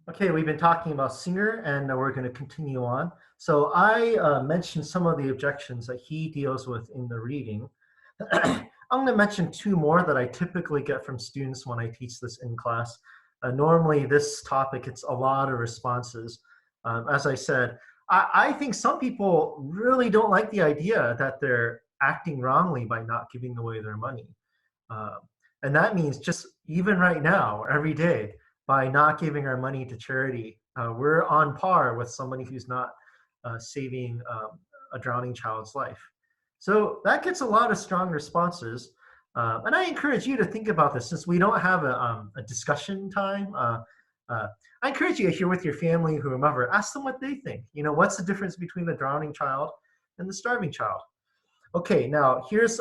Okay, we've been talking about Singer, and we're going to continue on. So I mentioned some of the objections that he deals with in the reading. I'm going to mention two more that I typically get from students when I teach this in class. Normally, this topic gets a lot of responses. As I said, I think some people really don't like the idea that they're acting wrongly by not giving away their money. Um, and that means just even right now, every day, by not giving our money to charity, we're on par with somebody who's not saving a drowning child's life. So that gets a lot of strong responses. And I encourage you to think about this since we don't have a discussion time. Uh, I encourage you, if you're with your family, whomever, ask them what they think. You know, what's the difference between the drowning child and the starving child? Okay, now here's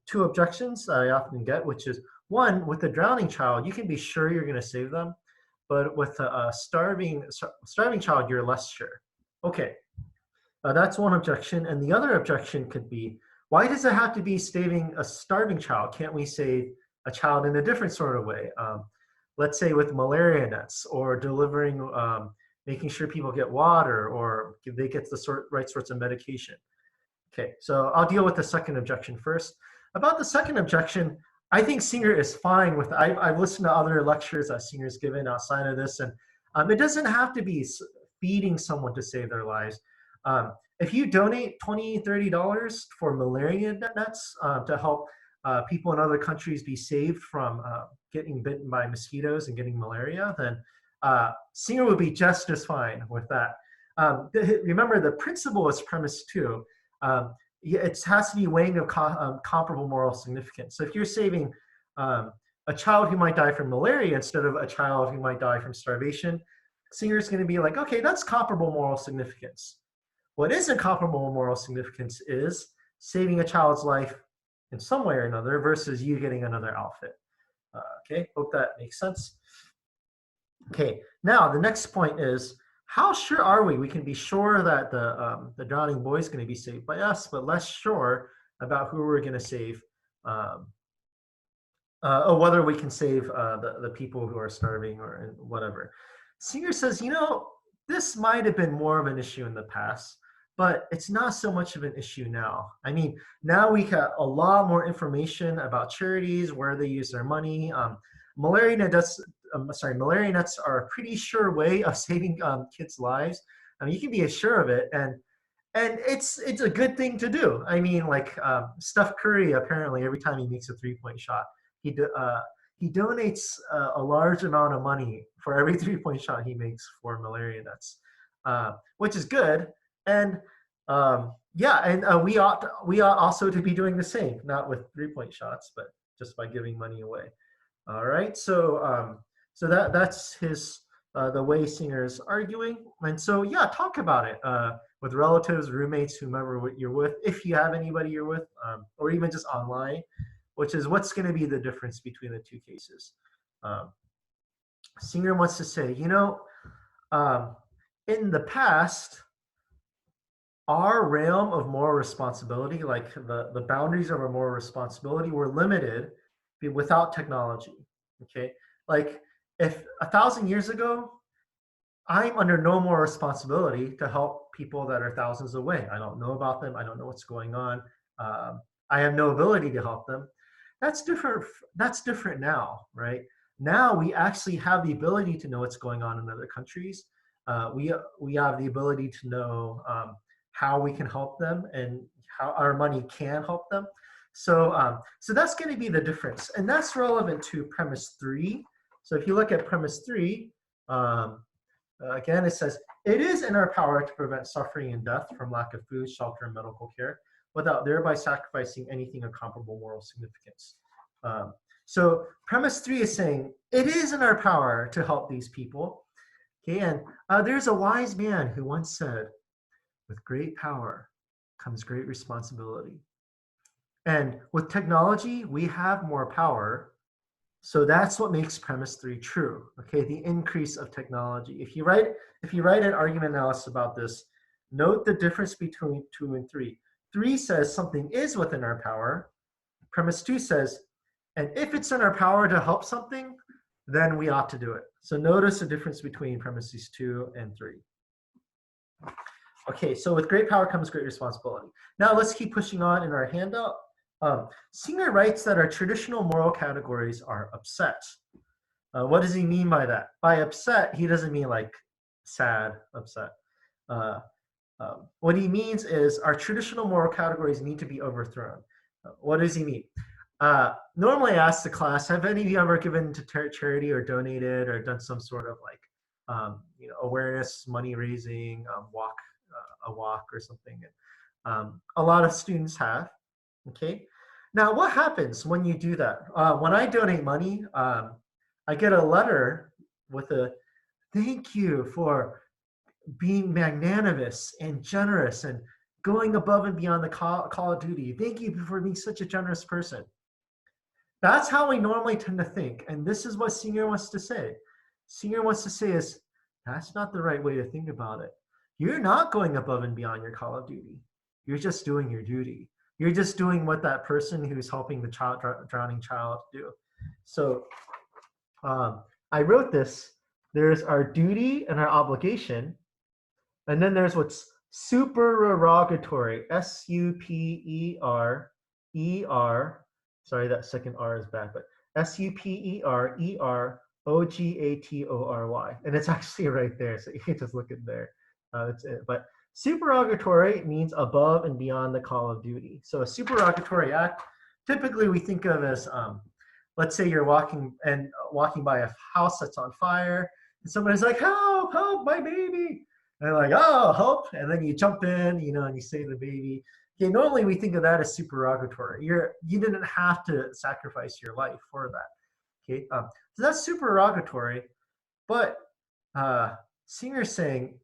two objections I often get, which is one, with a drowning child, you can be sure you're going to save them, but with a starving child, you're less sure. Okay, that's one objection, and the other objection could be, why does it have to be saving a starving child? Can't we save a child in a different sort of way? Let's say with malaria nets, or delivering, making sure people get water, or they get the right sorts of medication. Okay, so I'll deal with the second objection first. About the second objection, I think Singer is fine with. I've listened to other lectures that Singer's given outside of this, and it doesn't have to be feeding someone to save their lives. If you donate $20, $30 for malaria nets to help people in other countries be saved from getting bitten by mosquitoes and getting malaria, then Singer would be just as fine with that. Remember, the principle is premise two. It has to be weighing of comparable moral significance. So if you're saving a child who might die from malaria instead of a child who might die from starvation, Singer's going to be like, okay, that's comparable moral significance. What isn't comparable moral significance is saving a child's life in some way or another versus you getting another outfit. Okay, hope that makes sense. Okay, now the next point is, how sure are we? We can be sure that the drowning boy is going to be saved by us, but less sure about who we're going to save, um, or whether we can save the people who are starving or whatever. Singer says, you know, this might have been more of an issue in the past, but it's not so much of an issue now. I mean, now we have a lot more information about charities, where they use their money. Malaria nets, malaria nets are a pretty sure way of saving kids' lives. I mean, you can be assured of it, and it's a good thing to do. I mean, like Steph Curry, apparently every time he makes a 3-point shot, he he donates a large amount of money for every 3-point shot he makes for malaria nets, which is good. And yeah, and we ought also to be doing the same, not with 3-point shots, but just by giving money away. All right, so that's his the way Singer's arguing, and so yeah, talk about it with relatives, roommates, whomever you're with, if you have anybody you're with, or even just online, which is what's going to be the difference between the two cases. Um, Singer wants to say, you know, um, in the past, our realm of moral responsibility, like the boundaries of our moral responsibility, were limited without technology. Okay, like if 1,000 years ago, I'm under no more responsibility to help people that are thousands away. I don't know about them. I don't know what's going on. I have no ability to help them. That's different. That's different now, right? Now we actually have the ability to know what's going on in other countries. We have the ability to know how we can help them and how our money can help them. So that's going to be the difference, and that's relevant to premise three. So if you look at premise three, um, again, it says, it is in our power to prevent suffering and death from lack of food, shelter, and medical care without thereby sacrificing anything of comparable moral significance. So premise three is saying, it is in our power to help these people. Okay, and there's a wise man who once said, with great power comes great responsibility. And with technology, we have more power. So that's what makes premise three true. Okay, the increase of technology. If you write an argument analysis about this, note the difference between 2 and 3. 3 says something is within our power. Premise 2 says, and if it's in our power to help something, then we ought to do it. So notice the difference between premises 2 and 3. Okay, so with great power comes great responsibility. Now let's keep pushing on in our handout. Singer writes that our traditional moral categories are upset. What does he mean by that? By upset, he doesn't mean like sad, upset. What he means is our traditional moral categories need to be overthrown. What does he mean? Normally I ask the class, have any of you ever given to charity or donated or done some sort of like awareness, money raising, a walk or something? A lot of students have. Okay. Now, what happens when you do that? When I donate money, I get a letter with a thank you for being magnanimous and generous and going above and beyond the call of duty. Thank you for being such a generous person. That's how we normally tend to think. And this is what Singer wants to say. Singer wants to say is, that's not the right way to think about it. You're not going above and beyond your call of duty. You're just doing your duty. You're just doing what that person who's helping the drowning child do. So I wrote this. There's our duty and our obligation. And then there's what's supererogatory, S-U-P-E-R-E-R. Sorry, that second R is bad, but S-U-P-E-R-E-R-O-G-A-T-O-R-Y. And it's actually right there, so you can just look at there. That's it. But supererogatory means above and beyond the call of duty. So a supererogatory act, typically we think of as, let's say you're walking by a house that's on fire, and somebody's like, help, help, my baby. And they're like, oh, help. And then you jump in, and you save the baby. Okay, normally we think of that as supererogatory. You didn't have to sacrifice your life for that. Okay, so that's supererogatory. But Singer's saying,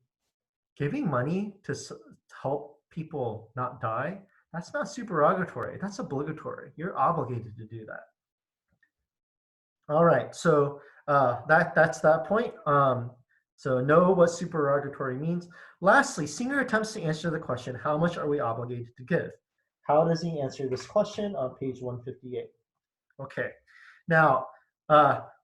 giving money to help people not die, that's not supererogatory. That's obligatory. You're obligated to do that. All right, so that's that point. So know what supererogatory means. Lastly, Singer attempts to answer the question, how much are we obligated to give? How does he answer this question on page 158? Okay, now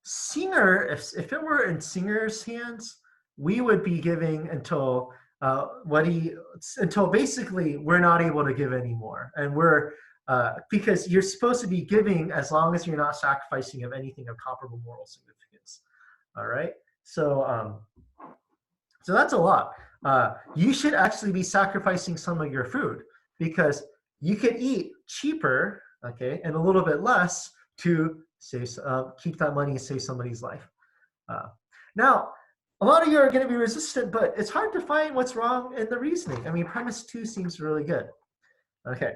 Singer, if it were in Singer's hands, we would be giving until basically we're not able to give anymore, and because you're supposed to be giving as long as you're not sacrificing of anything of comparable moral significance. All right, so that's a lot. You should actually be sacrificing some of your food because you could eat cheaper, okay, and a little bit less to keep that money and save somebody's life. Now, a lot of you are going to be resistant, but it's hard to find what's wrong in the reasoning. I mean, premise 2 seems really good. Okay.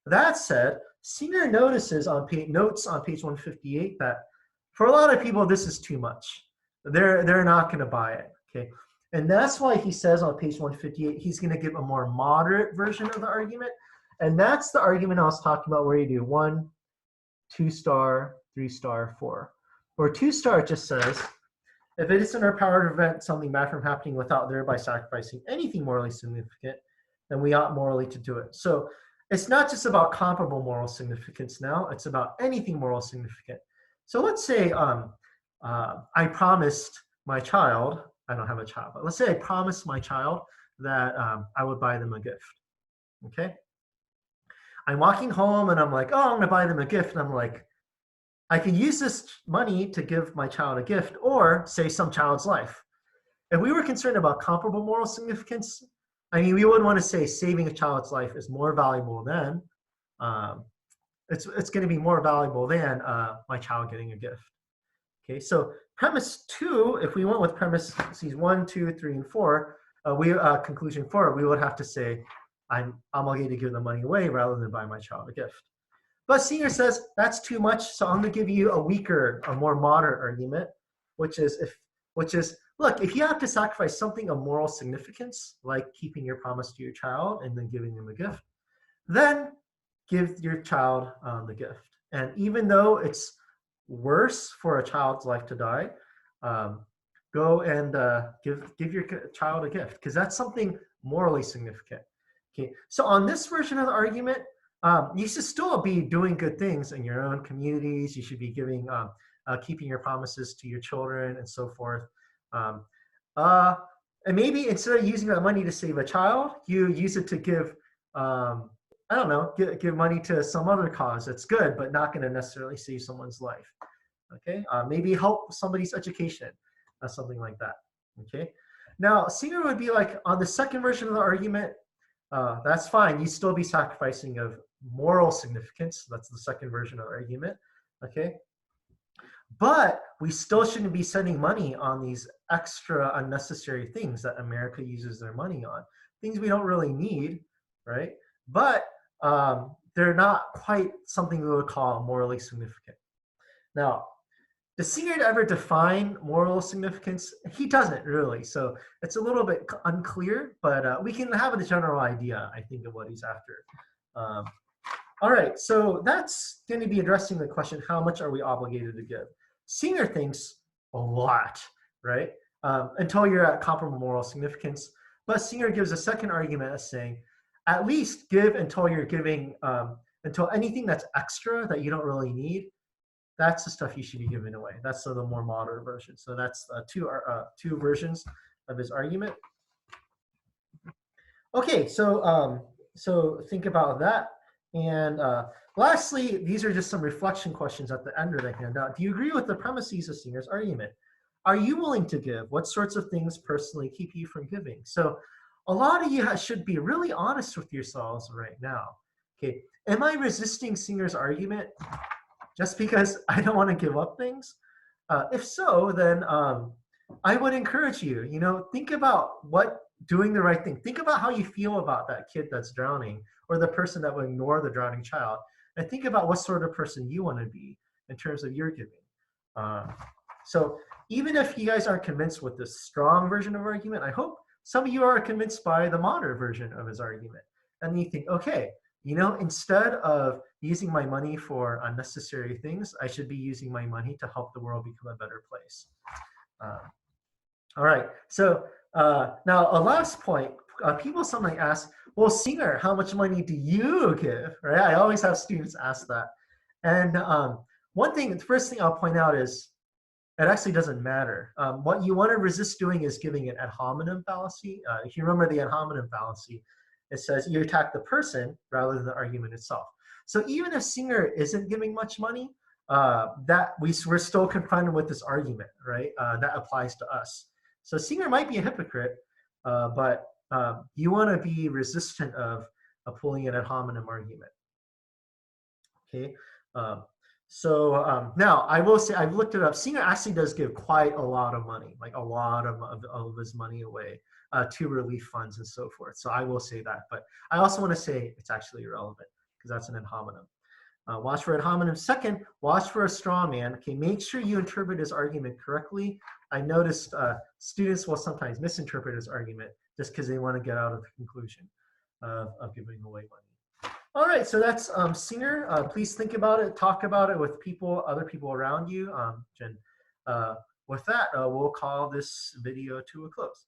That said, Singer notes on page 158 that for a lot of people, this is too much. They're not going to buy it. Okay. And that's why he says on page 158, he's going to give a more moderate version of the argument. And that's the argument I was talking about where you do 1, 2 star, 3 star, 4. Or 2 star just says, if it is in our power to prevent something bad from happening without thereby sacrificing anything morally significant, then we ought morally to do it. So it's not just about comparable moral significance now, it's about anything moral significant. So let's say I promised my child, I don't have a child, but let's say I promised my child that I would buy them a gift, okay? I'm walking home and I'm like, oh, I'm gonna buy them a gift. And I'm like, I can use this money to give my child a gift or save some child's life. If we were concerned about comparable moral significance, I mean, we would want to say saving a child's life is more valuable than, it's going to be more valuable than my child getting a gift. Okay, so premise 2, if we went with premises 1, 2, 3, and 4, conclusion 4, we would have to say, I'm obligated to give the money away rather than buy my child a gift. But Singer says that's too much, so I'm going to give you a more moderate argument, which is, look, if you have to sacrifice something of moral significance, like keeping your promise to your child and then giving them a gift, then give your child the gift. And even though it's worse for a child's life to die, go and give your child a gift, because that's something morally significant. Okay, so on this version of the argument, you should still be doing good things in your own communities. You should be giving keeping your promises to your children and so forth. Um, and maybe instead of using that money to save a child, you use it to give, I don't know, give money to some other cause that's good, but not going to necessarily save someone's life. Okay, maybe help somebody's education, something like that. Okay, now Singer would be like on the second version of the argument. That's fine. You'd still be sacrificing of moral significance. That's the second version of the argument. Okay, but we still shouldn't be spending money on these extra unnecessary things that America uses their money on. Things we don't really need, right? But they're not quite something we would call morally significant. Now, does Singer ever define moral significance? He doesn't really, so it's a little bit unclear, but we can have a general idea, I think, of what he's after. All right, so that's going to be addressing the question, how much are we obligated to give? Singer thinks a lot, right? Until you're at comparable moral significance. But Singer gives a second argument as saying, at least give until you're giving, until anything that's extra that you don't really need, that's the stuff you should be giving away. That's the more moderate version. So that's two versions of his argument. Okay, so so think about that. And lastly, these are just some reflection questions at the end of the handout. Do you agree with the premises of Singer's argument? Are you willing to give? What sorts of things personally keep you from giving? So a lot of you should be really honest with yourselves right now. Okay, am I resisting Singer's argument just because I don't want to give up things? If so, then I would encourage you, think about what doing the right thing. Think about how you feel about that kid that's drowning or the person that would ignore the drowning child. And think about what sort of person you want to be in terms of your giving. So even if you guys aren't convinced with this strong version of argument, I hope some of you are convinced by the moderate version of his argument. And you think, okay, instead of using my money for unnecessary things, I should be using my money to help the world become a better place. All right, so now a last point, people sometimes ask, well, Singer, how much money do you give, right? I always have students ask that. And the first thing I'll point out is it actually doesn't matter. What you want to resist doing is giving an ad hominem fallacy. If you remember the ad hominem fallacy, it says you attack the person rather than the argument itself. So even if Singer isn't giving much money, we're still confronted with this argument, right? That applies to us. So Singer might be a hypocrite, but you want to be resistant of pulling an ad hominem argument. Okay. Now I will say I've looked it up. Singer actually does give quite a lot of money, like a lot of his money away to relief funds and so forth. So I will say that, but I also want to say it's actually irrelevant because that's an ad hominem. Watch for ad hominem. Second, watch for a straw man. Okay, make sure you interpret his argument correctly. I noticed students will sometimes misinterpret his argument just because they want to get out of the conclusion of giving away money. All right, so that's Singer. Please think about it, talk about it with other people around you. With that, we'll call this video to a close.